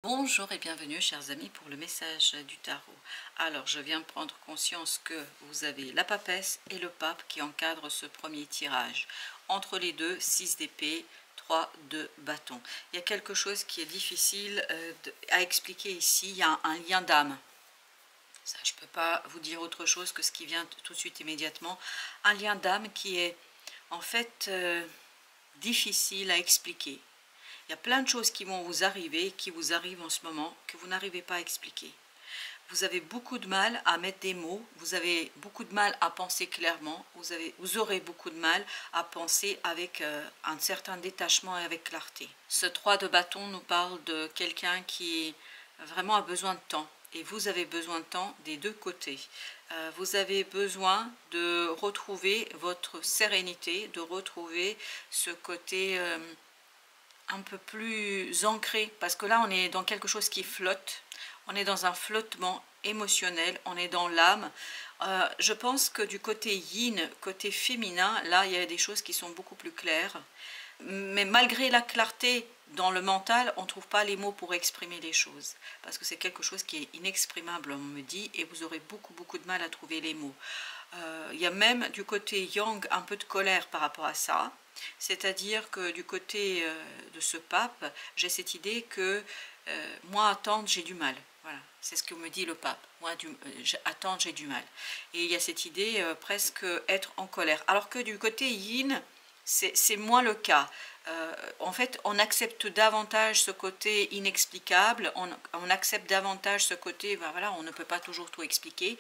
Bonjour et bienvenue chers amis pour le message du tarot. Alors je viens prendre conscience que vous avez la papesse et le pape qui encadrent ce premier tirage. Entre les deux, 6 d'épée, 3 de bâton. Il y a quelque chose qui est difficile à expliquer ici, il y a un lien d'âme. Ça, je ne peux pas vous dire autre chose que ce qui vient tout de suite immédiatement. Un lien d'âme qui est en fait difficile à expliquer. Il y a plein de choses qui vont vous arriver, qui vous arrivent en ce moment, que vous n'arrivez pas à expliquer. Vous avez beaucoup de mal à mettre des mots, vous avez beaucoup de mal à penser clairement, vous aurez beaucoup de mal à penser avec un certain détachement et avec clarté. Ce 3 de bâton nous parle de quelqu'un qui vraiment a besoin de temps. Et vous avez besoin de temps des deux côtés. Vous avez besoin de retrouver votre sérénité, de retrouver ce côté un peu plus ancré, parce que là on est dans quelque chose qui flotte, on est dans un flottement émotionnel, on est dans l'âme. Je pense que du côté yin, côté féminin, là il y a des choses qui sont beaucoup plus claires, mais malgré la clarté dans le mental, on ne trouve pas les mots pour exprimer les choses, parce que c'est quelque chose qui est inexprimable, on me dit, et vous aurez beaucoup de mal à trouver les mots. Il y a même du côté yang un peu de colère par rapport à ça. C'est-à-dire que du côté de ce pape, j'ai cette idée que moi, attendre, j'ai du mal. Voilà, c'est ce que me dit le pape. Moi, attendre, j'ai du mal. Et il y a cette idée presque être en colère. Alors que du côté yin, c'est moins le cas. En fait, on accepte davantage ce côté inexplicable, on accepte davantage ce côté, ben voilà, on ne peut pas toujours tout expliquer,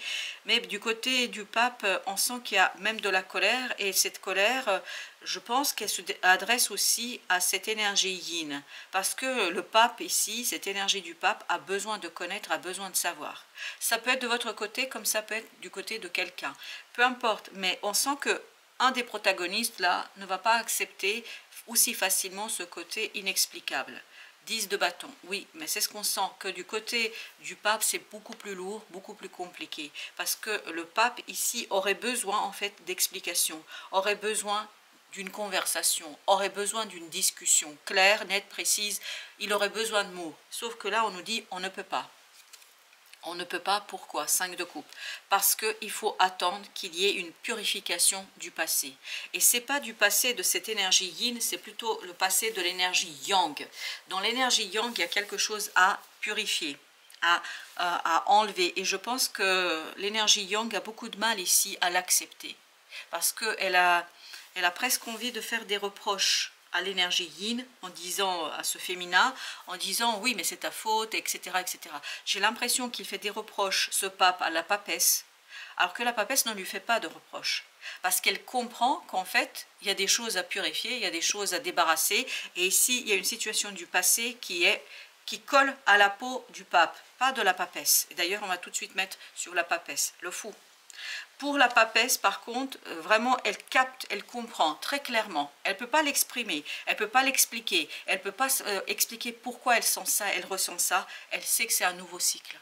mais du côté du pape, on sent qu'il y a même de la colère, et cette colère, je pense qu'elle se adresse aussi à cette énergie yin, parce que le pape ici, cette énergie du pape, a besoin de connaître, a besoin de savoir. Ça peut être de votre côté, comme ça peut être du côté de quelqu'un, peu importe, mais on sent que un des protagonistes là ne va pas accepter aussi facilement ce côté inexplicable. 10 de bâton, oui, mais c'est ce qu'on sent, que du côté du pape, c'est beaucoup plus lourd, beaucoup plus compliqué, parce que le pape ici aurait besoin en fait d'explications, aurait besoin d'une conversation, aurait besoin d'une discussion claire, nette, précise, il aurait besoin de mots, sauf que là on nous dit on ne peut pas. On ne peut pas, pourquoi? 5 de coupe. Parce qu'il faut attendre qu'il y ait une purification du passé. Et ce n'est pas du passé de cette énergie yin, c'est plutôt le passé de l'énergie yang. Dans l'énergie yang, il y a quelque chose à purifier, à enlever. Et je pense que l'énergie yang a beaucoup de mal ici à l'accepter. Parce qu'elle elle a presque envie de faire des reproches à l'énergie yin, en disant à ce féminin, en disant oui mais c'est ta faute, etc. etc. J'ai l'impression qu'il fait des reproches, ce pape, à la papesse, alors que la papesse ne lui fait pas de reproches. Parce qu'elle comprend qu'en fait, il y a des choses à purifier, il y a des choses à débarrasser, et ici, il y a une situation du passé qui colle à la peau du pape, pas de la papesse. Et d'ailleurs, on va tout de suite mettre sur la papesse, le fou. Pour la papesse, par contre, vraiment, elle capte, elle comprend très clairement. Elle ne peut pas l'exprimer, elle ne peut pas l'expliquer, elle ne peut pas expliquer pourquoi elle sent ça, elle ressent ça. Elle sait que c'est un nouveau cycle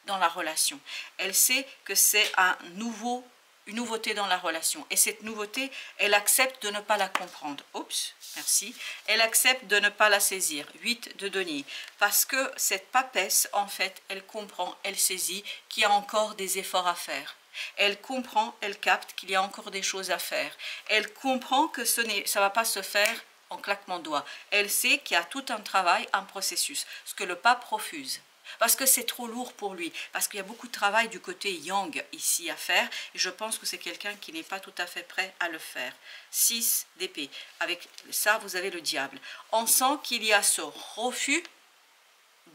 dans la relation. Elle sait que c'est une nouveauté dans la relation. Et cette nouveauté, elle accepte de ne pas la comprendre. Oups, merci. Elle accepte de ne pas la saisir. 8 de denier. Parce que cette papesse, en fait, elle comprend, elle saisit qu'il y a encore des efforts à faire. Elle comprend, elle capte qu'il y a encore des choses à faire. Elle comprend que ça ne va pas se faire en claquement de doigts. Elle sait qu'il y a tout un travail, un processus, ce que le pape refuse. Parce que c'est trop lourd pour lui, parce qu'il y a beaucoup de travail du côté yang ici à faire, et je pense que c'est quelqu'un qui n'est pas tout à fait prêt à le faire. 6 d'épée. Avec ça, vous avez le diable. On sent qu'il y a ce refus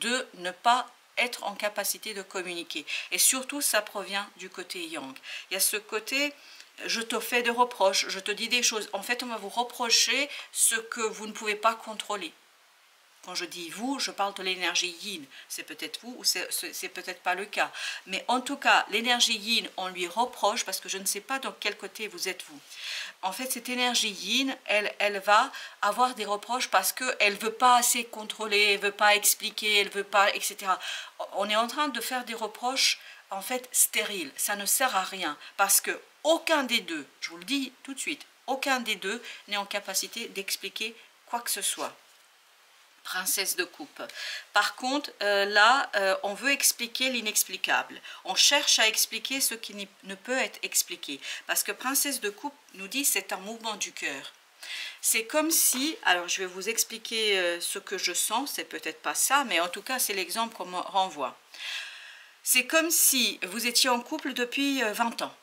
de ne pas être en capacité de communiquer. Et surtout, ça provient du côté yang. Il y a ce côté, je te fais des reproches, je te dis des choses. En fait, on va vous reprocher ce que vous ne pouvez pas contrôler. Quand je dis vous, je parle de l'énergie yin. C'est peut-être vous ou c'est peut-être pas le cas. Mais en tout cas, l'énergie yin, on lui reproche parce que je ne sais pas dans quel côté vous êtes vous. En fait, cette énergie yin, elle va avoir des reproches parce qu'elle ne veut pas assez contrôler, elle ne veut pas expliquer, elle ne veut pas, etc. On est en train de faire des reproches, en fait, stériles. Ça ne sert à rien parce que aucun des deux, je vous le dis tout de suite, aucun des deux n'est en capacité d'expliquer quoi que ce soit. Princesse de coupe. Par contre, là, on veut expliquer l'inexplicable. On cherche à expliquer ce qui ne peut être expliqué. Parce que princesse de coupe nous dit c'est un mouvement du cœur. C'est comme si, alors je vais vous expliquer ce que je sens, c'est peut-être pas ça, mais en tout cas c'est l'exemple qu'on me renvoie. C'est comme si vous étiez en couple depuis 20 ans,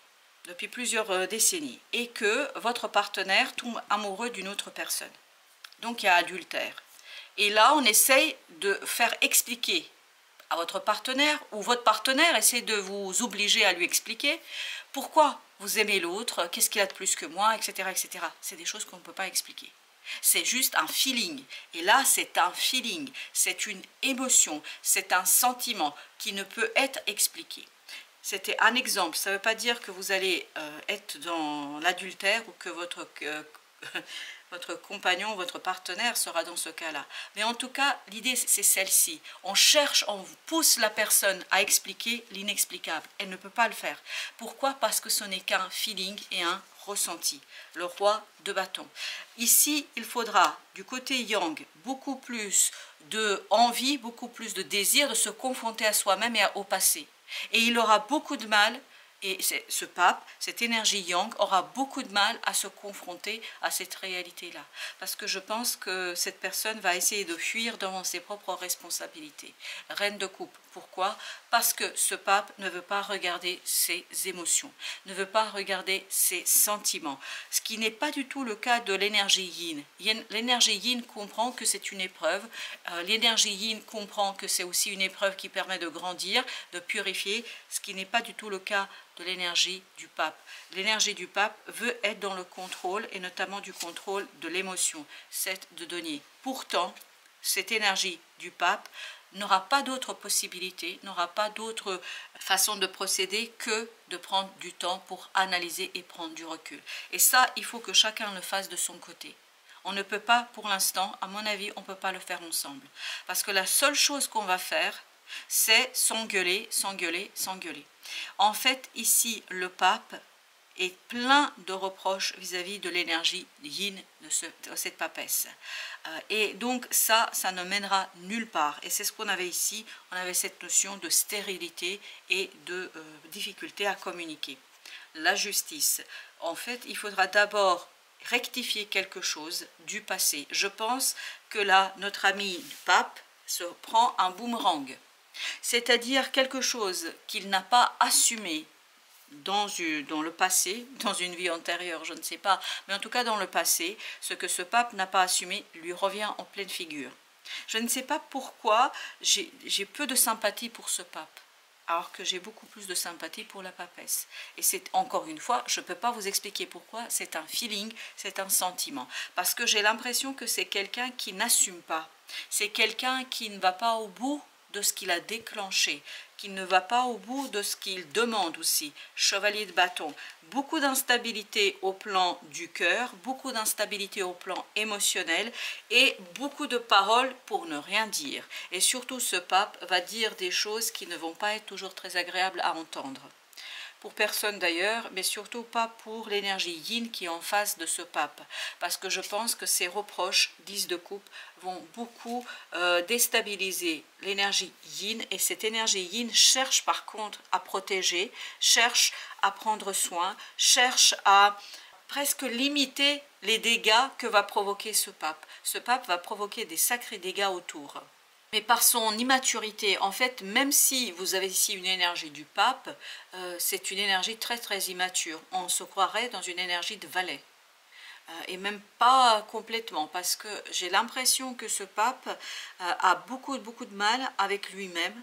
depuis plusieurs décennies, et que votre partenaire tombe amoureux d'une autre personne. Donc il y a adultère. Et là, on essaye de faire expliquer à votre partenaire, ou votre partenaire essaie de vous obliger à lui expliquer pourquoi vous aimez l'autre, qu'est-ce qu'il a de plus que moi, etc. etc. C'est des choses qu'on ne peut pas expliquer. C'est juste un feeling. Et là, c'est un feeling, c'est une émotion, c'est un sentiment qui ne peut être expliqué. C'était un exemple. Ça ne veut pas dire que vous allez être dans l'adultère ou que votre compagnon, votre partenaire sera dans ce cas-là. Mais en tout cas, l'idée c'est celle-ci. On cherche, on pousse la personne à expliquer l'inexplicable. Elle ne peut pas le faire. Pourquoi? Parce que ce n'est qu'un feeling et un ressenti. Le roi de bâton. Ici, il faudra, du côté yang, beaucoup plus d'envie, beaucoup plus de désir de se confronter à soi-même et au passé. Et il aura beaucoup de mal. Et ce pape, cette énergie yang, aura beaucoup de mal à se confronter à cette réalité-là. Parce que je pense que cette personne va essayer de fuir devant ses propres responsabilités. Reine de coupe. Pourquoi? Parce que ce pape ne veut pas regarder ses émotions, ne veut pas regarder ses sentiments. Ce qui n'est pas du tout le cas de l'énergie yin. L'énergie yin comprend que c'est une épreuve. L'énergie yin comprend que c'est aussi une épreuve qui permet de grandir, de purifier, ce qui n'est pas du tout le cas de l'énergie du pape. L'énergie du pape veut être dans le contrôle, et notamment du contrôle de l'émotion, c'est de donner. Pourtant, cette énergie du pape n'aura pas d'autre possibilité, n'aura pas d'autre façon de procéder que de prendre du temps pour analyser et prendre du recul. Et ça, il faut que chacun le fasse de son côté. On ne peut pas, pour l'instant, à mon avis, on ne peut pas le faire ensemble. Parce que la seule chose qu'on va faire, c'est s'engueuler, s'engueuler, s'engueuler. En fait, ici, le pape est plein de reproches vis-à-vis de l'énergie yin de cette papesse. Et donc ça ne mènera nulle part. Et c'est ce qu'on avait ici, on avait cette notion de stérilité et de difficulté à communiquer. La justice. En fait, il faudra d'abord rectifier quelque chose du passé. Je pense que là, notre ami du pape se prend un boomerang. C'est-à-dire quelque chose qu'il n'a pas assumé dans le passé, dans une vie antérieure, je ne sais pas, mais en tout cas dans le passé, ce que ce pape n'a pas assumé lui revient en pleine figure. Je ne sais pas pourquoi j'ai peu de sympathie pour ce pape, alors que j'ai beaucoup plus de sympathie pour la papesse. Et c'est encore une fois, je ne peux pas vous expliquer pourquoi, c'est un feeling, c'est un sentiment. Parce que j'ai l'impression que c'est quelqu'un qui n'assume pas, c'est quelqu'un qui ne va pas au bout de ce qu'il a déclenché, qui ne va pas au bout de ce qu'il demande aussi. Chevalier de bâton, beaucoup d'instabilité au plan du cœur, beaucoup d'instabilité au plan émotionnel et beaucoup de paroles pour ne rien dire. Et surtout, ce pape va dire des choses qui ne vont pas être toujours très agréables à entendre. Pour personne d'ailleurs, mais surtout pas pour l'énergie yin qui est en face de ce pape. Parce que je pense que ces reproches, 10 de coupe, vont beaucoup déstabiliser l'énergie yin. Et cette énergie yin cherche par contre à protéger, cherche à prendre soin, cherche à presque limiter les dégâts que va provoquer ce pape. Ce pape va provoquer des sacrés dégâts autour. Mais par son immaturité, en fait, même si vous avez ici une énergie du pape, c'est une énergie très très immature. On se croirait dans une énergie de valet. Et même pas complètement, parce que j'ai l'impression que ce pape a beaucoup de mal avec lui-même,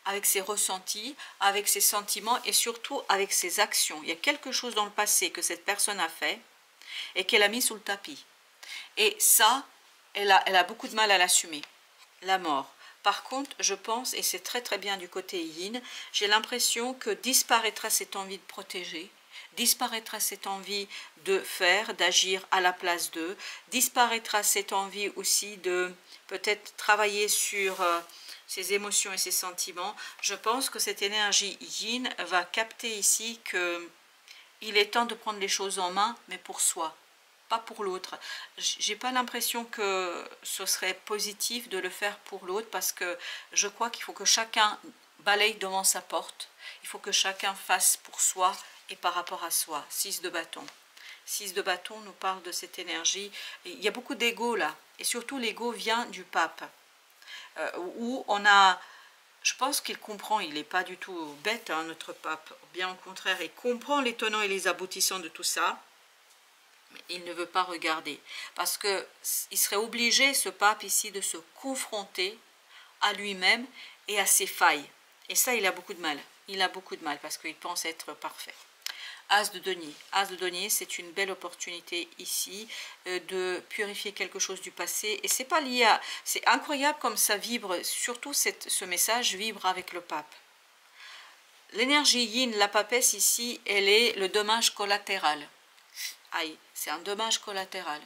avec ses ressentis, avec ses sentiments et surtout avec ses actions. Il y a quelque chose dans le passé que cette personne a fait et qu'elle a mis sous le tapis. Et ça, elle a beaucoup de mal à l'assumer. La mort. Par contre, je pense, et c'est très très bien du côté yin, j'ai l'impression que disparaîtra cette envie de protéger, disparaîtra cette envie de faire, d'agir à la place d'eux, disparaîtra cette envie aussi de peut-être travailler sur ses émotions et ses sentiments. Je pense que cette énergie yin va capter ici qu'il est temps de prendre les choses en main, mais pour soi. pas pour l'autre. J'ai pas l'impression que ce serait positif de le faire pour l'autre, parce que je crois qu'il faut que chacun balaye devant sa porte. Il faut que chacun fasse pour soi et par rapport à soi. 6 de bâton. 6 de bâton nous parle de cette énergie. Il y a beaucoup d'ego là. Et surtout l'ego vient du pape. Où on a... Je pense qu'il comprend, il n'est pas du tout bête, hein, notre pape. Bien au contraire, il comprend les tenants et les aboutissants de tout ça. Mais il ne veut pas regarder. Parce qu'il serait obligé, ce pape ici, de se confronter à lui-même et à ses failles. Et ça, il a beaucoup de mal. Il a beaucoup de mal parce qu'il pense être parfait. As de denier. As de denier, c'est une belle opportunité ici de purifier quelque chose du passé. Et c'est pas lié à... C'est incroyable comme ça vibre, surtout ce message vibre avec le pape. L'énergie yin, la papesse ici, elle est le dommage collatéral. Aïe, c'est un dommage collatéral.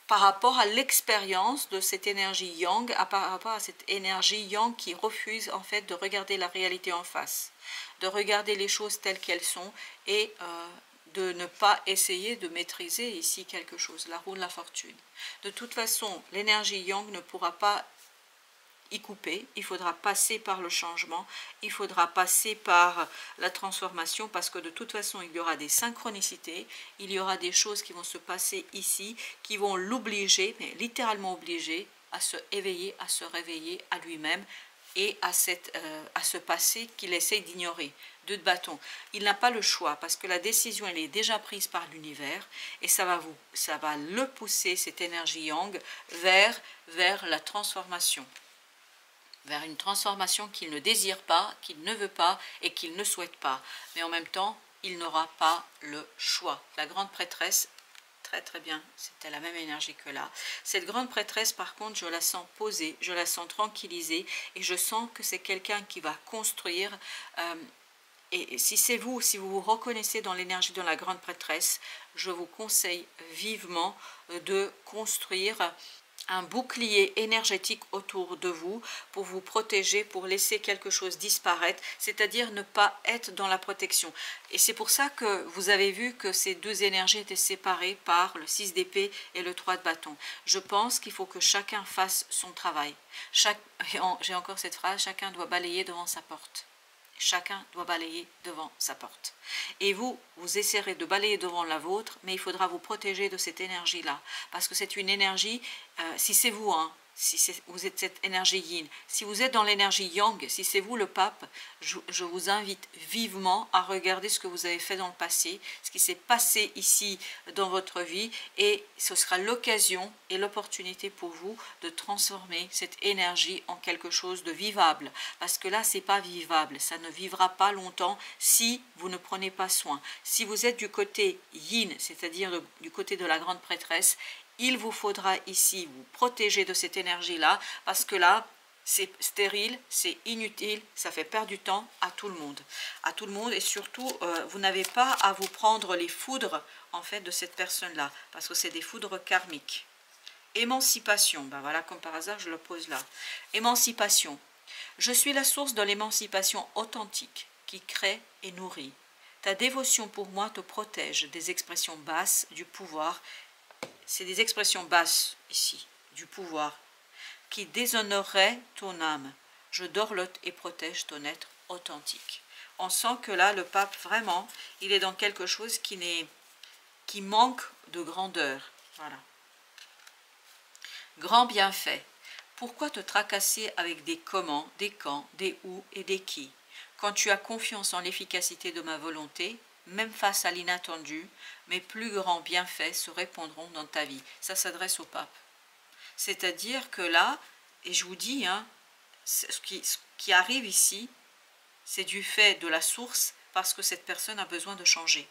Par rapport à l'expérience de cette énergie yang, par rapport à cette énergie yang qui refuse en fait de regarder la réalité en face, de regarder les choses telles qu'elles sont et de ne pas essayer de maîtriser ici quelque chose, la roue de la fortune. De toute façon, l'énergie yang ne pourra pas y couper, il faudra passer par le changement, il faudra passer par la transformation, parce que de toute façon il y aura des synchronicités, il y aura des choses qui vont se passer ici, qui vont l'obliger, mais littéralement obliger, à se éveiller, à se réveiller à lui-même et à ce passé qu'il essaie d'ignorer. 2 de bâton. Il n'a pas le choix, parce que la décision elle est déjà prise par l'univers et ça va le pousser, cette énergie yang, vers la transformation. Vers une transformation qu'il ne désire pas, qu'il ne veut pas et qu'il ne souhaite pas. Mais en même temps, il n'aura pas le choix. La grande prêtresse, très très bien, c'était la même énergie que là. Cette grande prêtresse, par contre, je la sens posée, je la sens tranquillisée et je sens que c'est quelqu'un qui va construire. Et si c'est vous, si vous vous reconnaissez dans l'énergie de la grande prêtresse, je vous conseille vivement de construire un bouclier énergétique autour de vous pour vous protéger, pour laisser quelque chose disparaître, c'est-à-dire ne pas être dans la protection. Et c'est pour ça que vous avez vu que ces 2 énergies étaient séparées par le 6 d'épée et le 3 de bâton. Je pense qu'il faut que chacun fasse son travail. J'ai encore cette phrase, chacun doit balayer devant sa porte. Chacun doit balayer devant sa porte. Et vous essaierez de balayer devant la vôtre, mais il faudra vous protéger de cette énergie-là. Parce que c'est une énergie, si c'est vous, hein, si vous êtes cette énergie yin, si vous êtes dans l'énergie yang, si c'est vous le pape, je vous invite vivement à regarder ce que vous avez fait dans le passé, ce qui s'est passé ici dans votre vie, et ce sera l'occasion et l'opportunité pour vous de transformer cette énergie en quelque chose de vivable, parce que là c'est pas vivable, ça ne vivra pas longtemps si vous ne prenez pas soin. Si vous êtes du côté yin, c'est-à-dire du côté de la grande prêtresse, il vous faudra ici vous protéger de cette énergie-là, parce que là, c'est stérile, c'est inutile, ça fait perdre du temps à tout le monde. À tout le monde, et surtout, vous n'avez pas à vous prendre les foudres, en fait, de cette personne-là, parce que c'est des foudres karmiques. Émancipation, ben voilà, comme par hasard, je le pose là. Émancipation. Je suis la source de l'émancipation authentique, qui crée et nourrit. Ta dévotion pour moi te protège des expressions basses du pouvoir. C'est des expressions basses ici, du pouvoir, qui déshonoreraient ton âme. Je dorlote et protège ton être authentique. On sent que là, le pape, vraiment, il est dans quelque chose qui manque de grandeur. Voilà. Grand bienfait. Pourquoi te tracasser avec des comment, des quand, des où et des qui? Quand tu as confiance en l'efficacité de ma volonté, même face à l'inattendu, mes plus grands bienfaits se répandront dans ta vie. Ça s'adresse au pape. C'est-à-dire que là, et je vous dis, hein, ce qui arrive ici, c'est du fait de la source, parce que cette personne a besoin de changer.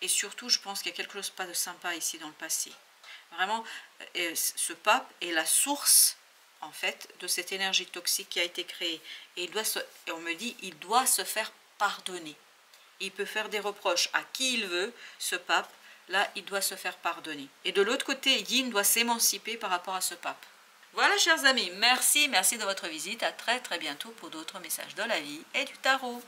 Et surtout, je pense qu'il y a quelque chose de pas de sympa ici dans le passé. Vraiment, ce pape est la source, en fait, de cette énergie toxique qui a été créée. Et on me dit, il doit se faire pardonner. Il peut faire des reproches à qui il veut, ce pape, là, il doit se faire pardonner. Et de l'autre côté, Yin doit s'émanciper par rapport à ce pape. Voilà, chers amis, merci de votre visite. À très très bientôt pour d'autres messages de la vie et du tarot.